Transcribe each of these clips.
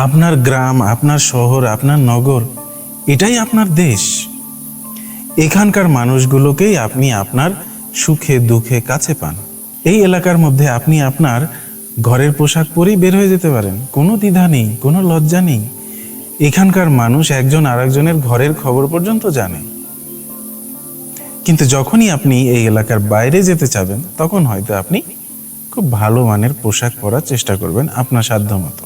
আপনার গ্রাম, আপনার শহর, আপনার নগর, এটাই আপনার দেশ। এখানকার মানুষগুলোকেই আপনি আপনার সুখে দুঃখে কাছে পান। এই এলাকার মধ্যে আপনি আপনার ঘরের পোশাক পরেই বের হয়ে যেতে পারেন, কোনো দ্বিধা নেই, কোনো লজ্জা নেই। এখানকার মানুষ একজন আরেকজনের ঘরের খবর পর্যন্ত জানে। কিন্তু যখনই আপনি এই এলাকার বাইরে যেতে চাবেন, তখন হয়তো আপনি খুব ভালো মানের পোশাক পরার চেষ্টা করবেন আপনার সাধ্যমতো।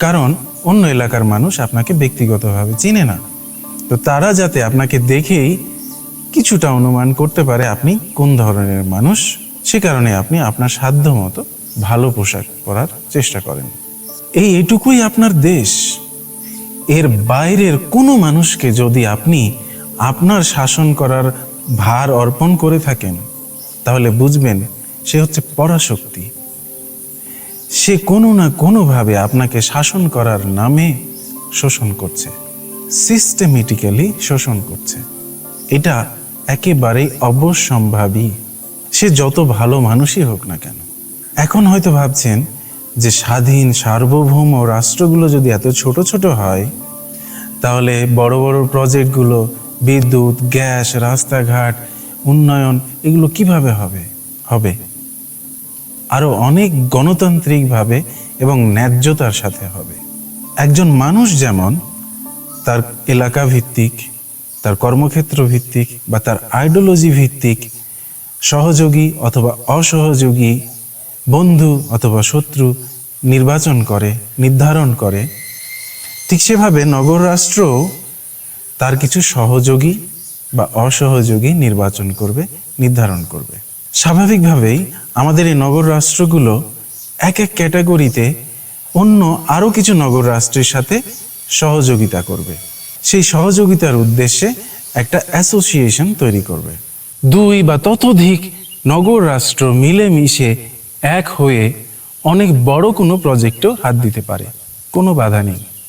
কারণ অন্য এলাকার মানুষ আপনাকে ব্যক্তিগতভাবে চিনে না, তো তারা যাতে আপনাকে দেখেই কিছুটা অনুমান করতে পারে আপনি কোন ধরনের মানুষ, সে কারণে আপনি আপনার সাধ্যমতো ভালো পোশাক পরার চেষ্টা করেন। এইটুকুই আপনার দেশ। এর বাইরের কোনো মানুষকে যদি আপনি আপনার শাসন করার ভার অর্পণ করে থাকেন, তাহলে বুঝবেন সে হচ্ছে পরাশক্তি। সে কোনো না কোনোভাবে আপনাকে শাসন করার নামে শোষণ করছে, সিস্টেমেটিক্যালি শোষণ করছে। এটা একেবারেই অবশ্যম্ভাবী, সে যত ভালো মানুষই হোক না কেন। এখন হয়তো ভাবছেন যে স্বাধীন সার্বভৌম রাষ্ট্রগুলো যদি এত ছোট ছোট হয়, তাহলে বড় বড় প্রজেক্টগুলো, বিদ্যুৎ, গ্যাস, রাস্তাঘাট, উন্নয়ন, এগুলো কিভাবে হবে? আরো অনেক গণতান্ত্রিকভাবে এবং ন্যায্যতার সাথে হবে। একজন মানুষ যেমন তার এলাকা ভিত্তিক, তার কর্মক্ষেত্র ভিত্তিক বা তার আইডিওলজি ভিত্তিক সহযোগী অথবা অসহযোগী, বন্ধু অথবা শত্রু নির্ধারণ করে, ঠিক সেভাবে নগর রাষ্ট্র তার কিছু সহযোগী বা অসহযোগী নির্ধারণ করবে। স্বাভাবিকভাবেই আমাদের এই নগর রাষ্ট্রগুলো এক এক ক্যাটাগরিতে অন্য আরো কিছু নগর রাষ্ট্রের সাথে সহযোগিতা করবে। সেই সহযোগিতার উদ্দেশ্যে একটা অ্যাসোসিয়েশন তৈরি করবে। 2 বা ততোধিক নগর রাষ্ট্র মিলেমিশে এক হয়ে অনেক বড় কোনো প্রজেক্টেও হাত দিতে পারে, কোনো বাধা নেই।